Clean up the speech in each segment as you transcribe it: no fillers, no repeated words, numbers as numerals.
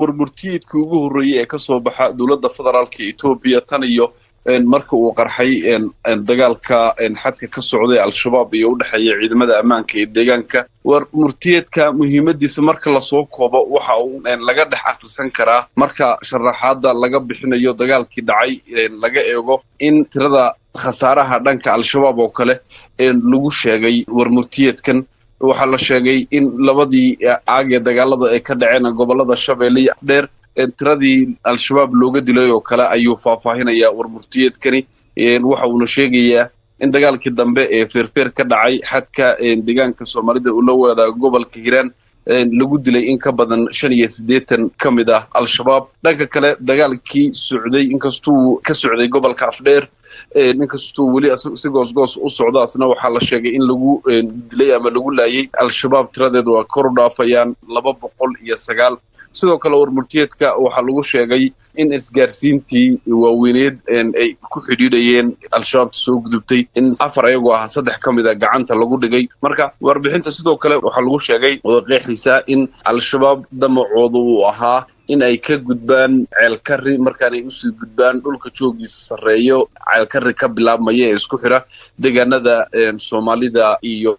warmurtiyeedkii ugu horreeyay ee ka soo baxa dowladda federaalka Itoobiya tan iyo marka uu qarxay dagaalka xadka ka socday al-shabaab iyo u dhaxeeyay ciidamada ammaanka ee deegaanka warmurtiyeedka muhiimadiisa marka la soo koobo waxa uu laga dhex akhrisan karaa marka sharaxaadda laga bixinayo dagaalkii dhacay laga eego in tirada khasaaraha dhanka al-shabaab oo kale lagu sheegay warmurtiyeedkan waxaa la sheegay in labadii caag ee dagaalada ay ka dhaceen gobolada Shabeelle iyo Afdheer tiradii al-shabaab looga dilay oo kale ayuu faahfaahinayaa warmurtiyeedkani waxa uuna sheegayaa in dagaalkii dambe ee feerfeer ka dhacay xadka deegaanka Soomaalida uu la wadaago gobolka Hiiraan lagu dilay in ka badan 85 ka mid ah al-shabaab dhanka kale dagaalkii socday inkastuu ka socday gobolka Afdheer inkastuu weli si goos u socdo asna waxaa la sheegay in lagu dilay ama lagu laayay al-shabaab tiradeedu waa kor u dhaafayaan 209 sidoo kale warmurtiyeedka waxaa lagu sheegay in isgaarsiintii waaweyneed ay ku xidhiidhayeen al-shabaab soo gudubtay in 4 ayagoo ah 3 ka mid ah gacanta lagu dhigay marka warbixinta sidoo kale waxaa lagu sheegay wadaqiixiisa in al-shabaab damacoodu uu ahaa in ay ka gudbaan ceelkari markaanay usii gudbaan dhulka joogiisa sarreeyo ceelkari ka bilaabmaya ee isku xira deegaanada Soomaalida iyo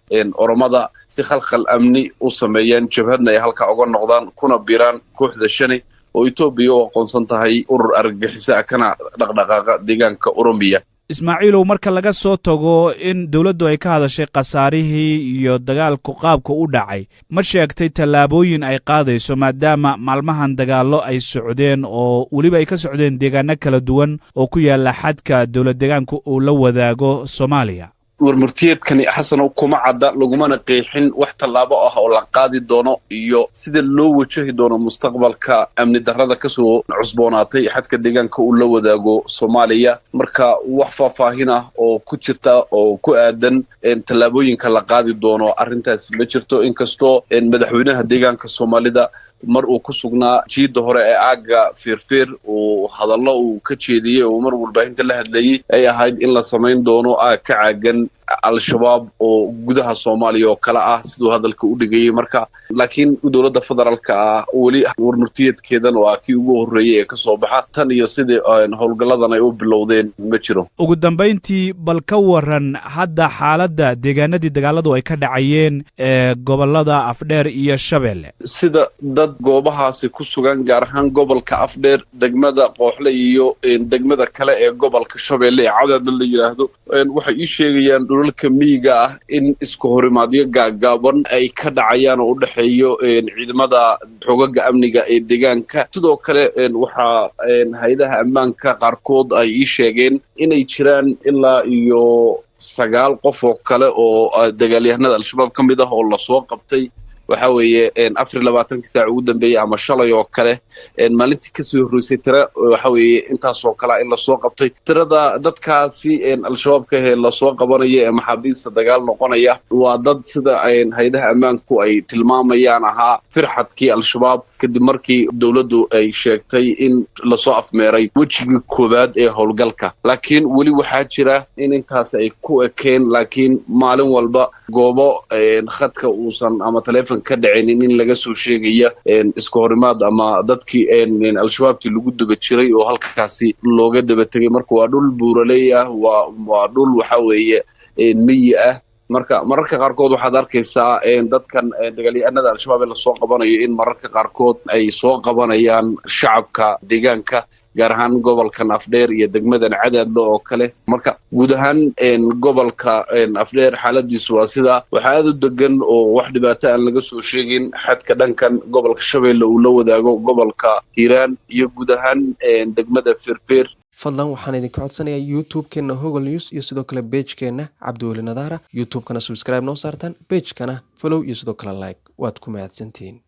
Oromada si khalkhal amni u sameeyaan jabhadna ay halka uga noqdaan kuna biiraan kooxda shani oo Itoobiya oo aqoonsan tahay urur argagixisa kana dhaqdhaqaaqa deegaanka Oromiya Ismaaciilow marka laga soo tago in dawladdu ay ka hadashay qasaarihii iyo dagaalku qaabka u dhacay ma sheegtay tallaabooyin ay qaadayso maadaama maalmahan dagaallo ay socdeen oo weliba ay ka socdeen deegaano kala duwan oo ku yaala xadka dawlad deegaanku uu la wadaago Soomaaliya warmurtiyeedkani xasan kuma cadda lagumana qeexin wax tallaabo ah oo la qaadi doono iyo sida loo wajahi doono mustaqbalka amni darrada ka soo cusboonaatay xadka deegaanka uu la wadaago Soomaaliya marka wax faahfaahin ah oo ku jirta oo ku aadan tallaabooyinka la qaadi doono arrintaas ma jirto inkastoo madaxweynaha deegaanka Soomaalida mar uu ku sugnaa jiida hore ee aaga feerfeer oo hadallo uu ka jeediyay oo mar warbaahinta la hadlayay ay ahayd in la samayn doono aag ka caagan al-shabaab oo gudaha Soomaaliya oo kala ah sidoo hadalka u dhigay marka laakiin dawladda federaalka ah wali warmurtiyeedkeedan waa kii ugu horreeyay ee ka soo baxa tan iyo sidii howlgalladan ay u bilowdeen ma jiro ugu dambeyntii bal ka waran hadda xaaladda deegaanadii dagaaladu ay ka dhacayeen ee gobolada Afdheer iyo Shabeelle sida dad goobahaasi ku sugan gaar ahaan gobolka Afdheer degmada Qooxle iyo degmada kale ee gobolka Shabeelle cadaad la yiraahdo waxay ii sheegayaan dhulalka miyiga ah in isku horimaadyo gaagaaban ay ka dhacayaan oo u dhaxeeyo ciidamada xogaga amniga ee deegaanka sidoo kale waxaa hay'adaha ammaanka qaarkood ay ii sheegeen inay jiraan ilaa iyo 9 qof oo kale oo dagaalyahanada al-shabaab ka mid ah oo la soo qabtay waxa weeye 24 saac ugu dambeeyay ama shalay oo kale maalintii ka soo horeysay tira waxa weeye intaas oo kale in la soo qabtay tirada dadkaasi al-shabaab ka la soo qabanaya ee maxaabiista dagaal noqonaya waa dad sida hay'adaha ammaanku ay tilmaamayaan ahaa firxadkii al-shabaab kadib markii dawladdu ay sheegtay in la soo afmeeray wajigii koobaad ee howlgalka laakiin weli waxaa jira in intaas ay ku ekeen laakiin maalin walba goobo khadka uusan ama telefoon ka dhacaynin in laga soo sheegaya isku horimaad ama dadkii al-shabaabtii lagu daba jiray oo halkaasi looga daba tegay marka waa dhul buuraley ah waa dhul waxa weeye miyi ah mararka qaarkood waxaad arkaysaa dadkan dagaalyahanada al-shabaab ee la soo qabanayo in mararka qaarkood ay soo qabanayaan shacabka deegaanka gaar ahaan gobolkan Afdheer iyo degmadan Cadaadle oo kale marka guud ahaan gobolka Afdheer xaaladiisu waa sida waxa aad u degan oo wax dhibaato aan laga soo sheegin xadka dhankan gobolka Shabeelle uu la wadaago gobolka Hiiraan iyo guud ahaan degmada Feerfeer fadlan waxaan idinka codsanayaa YouTube-keena Hogol News iyo sidoo kale page-keena Cabdiweli Nadaara YouTube-kana subscribe noo saartaan page-kana follow iyo sidoo kale like waad ku mahadsantihiin